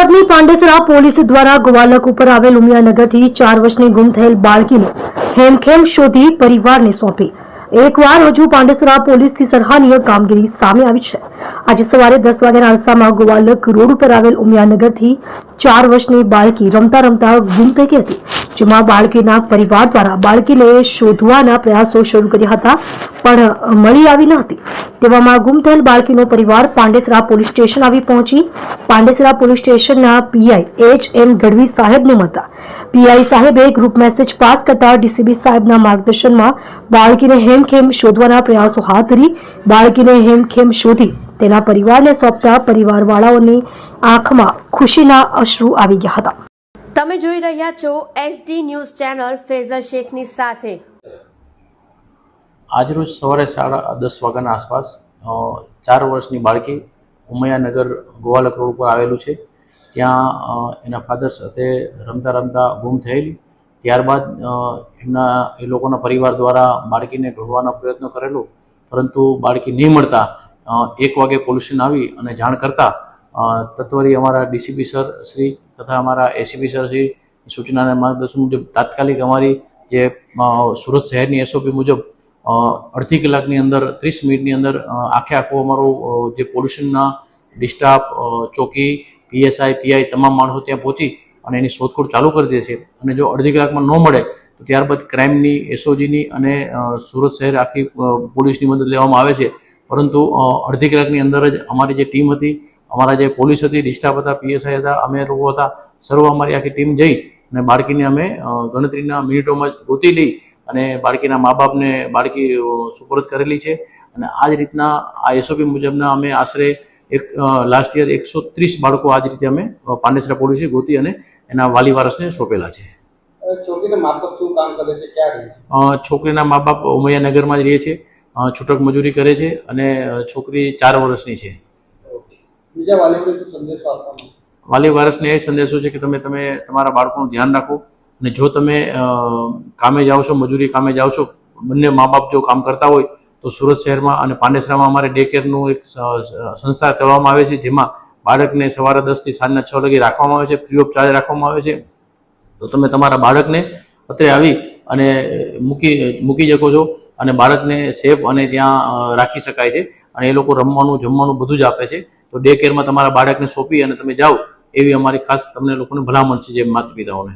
અમદાવાદની પાંડેસરા પોલીસ દ્વારા ગોવાલક ઉપર આવેલ ઉમિયાનગરથી 4 વર્ષની ગુમ થયેલ બાળકીને હેમખેમ શોધી પરિવારને સોંપી એકવાર હજુ પાંડેસરા પોલીસથી સરાહનીય કામગીરી સામે આવી છે। આજે સવારે 10 વાગ્યાના અરસામાં ગોવાલક રોડ ઉપર આવેલ ઉમિયાનગરથી 4 વર્ષની બાળકી રમતા રમતા ગુમ થઈ ગઈ હતી, જેમાં બાળકીના પરિવાર દ્વારા બાળકીને શોધવાના પ્રયાસો શરૂ કર્યા હતા, પણ મળી આવી ન હતી। તેવામાં ગુમ થયેલ બાળકીનો પરિવાર પાંડેસરા પોલીસ સ્ટેશન આવી પહોંચી પાંડેસરા પોલીસ સ્ટેશનના પીઆઈ એચ.એમ. ગઢવી સાહેબને મળતા પીઆઈ સાહેબે ગ્રુપ મેસેજ પાસ કરતા ડીસીબી સાહેબના માર્ગદર્શનમાં બાળકીને હેમખેમ શોધવાના પ્રયાસો હાથ ધરી બાળકીને હેમખેમ શોધી તેના પરિવારને સોંપતા પરિવારવાળાઓની આંખમાં ખુશીના અશ્રુ આવી ગયા હતા। તમે જોઈ રહ્યા છો SD ન્યૂઝ ચેનલ ફેઝર શેખની સાથે। આજરોજ સવારે 10:30 વાગ્યાના આસપાસ 4 વર્ષની બાળકી ઉમિયાનગર ગોવાલક રોડ પર આવેલું છે, ત્યાં એના ફાધર સાથે રમતા રમતા ગુમ થયેલી। ત્યારબાદ એ લોકોના પરિવાર દ્વારા બાળકીને ઢૂંઢવાનો પ્રયત્ન કરેલો, પરંતુ બાળકી નહીં મળતા 1 વાગે પોલીસ સ્ટેશન આવી અને જાણ કરતા તત્વરી અમારા ડીસીપી સર શ્રી તથા અમારા એસીપી સર શ્રી સૂચનાના માર્ગદર્શન મુજબ તાત્કાલિક અમારી જે સુરત શહેરની એસઓપી મુજબ અડધી કલાકની અંદર 30 મિનિટની અંદર આખું અમારું જે પોલ્યુશનના ડિસ્ટાફ ચોકી પીએસઆઈ પીઆઈ તમામ માણસો ત્યાં પહોંચી અને એની શોધખોળ ચાલુ કરી દે છે। અને જો અડધી કલાકમાં ન મળે તો ત્યારબાદ ક્રાઇમની એસઓજીની અને સુરત શહેર આખી પોલીસની મદદ લેવામાં આવે છે, પરંતુ અડધી કલાકની અંદર જ અમારી જે ટીમ હતી, અમારા જે પોલીસ હતી, ડિસ્ટાફ હતા, પીએસઆઈ હતા, અમે લોકો હતા, સર્વ અમારી આખી ટીમ જઈ અને બાળકીને અમે ગણતરીના મિનિટોમાં ગોતી લઈ અને બાળકીના મા બાપને બાળકી સુપરત કરેલી છે। અને આ જ રીતના આ એસઓપી મુજબના અમે આશરે લાસ્ટ યર 130 બાળકો આ જ રીતે અમે પાંડેસરા પોલીસે ગોતી અને એના વાલી વારસને સોંપેલા છે। છોકરીના મા બાપ શું કામ કરે છે, ક્યાં રહે છે? છોકરીના મા બાપ ઉમિયાનગરમાં જ રહે છે, છૂટક મજૂરી કરે છે અને છોકરી 4 વર્ષની છે। બીજા વાલીઓને શું સંદેશો આપવાનો? વાલી વારસને એ સંદેશો છે કે તમે તમારા બાળકોનું ધ્યાન રાખો, અને જો તમે કામે જાઓ છો, મજૂરી કામે જાઓ છો, બંને મા બાપ જો કામ કરતા હોય તો સુરત શહેરમાં અને પાંડેસરામાં અમારે ડે કેરનું એક સંસ્થા કરવામાં આવે છે, જેમાં બાળકને સવારે 10 થી સાંજના 6 વાગે રાખવામાં આવે છે, ફ્રી ઓફ ચાર્જ રાખવામાં આવે છે। તો તમે તમારા બાળકને અત્રે આવી અને મૂકી શકો છો અને બાળકને સેફ અને ત્યાં રાખી શકાય છે, અને એ લોકો રમવાનું જમવાનું બધું જ આપે છે। તો ડે કેરમાં તમારા બાળકને સોંપી અને તમે જાઓ એવી અમારી ખાસ તમને લોકોને ભલામણ છે, જે માતા પિતાઓને।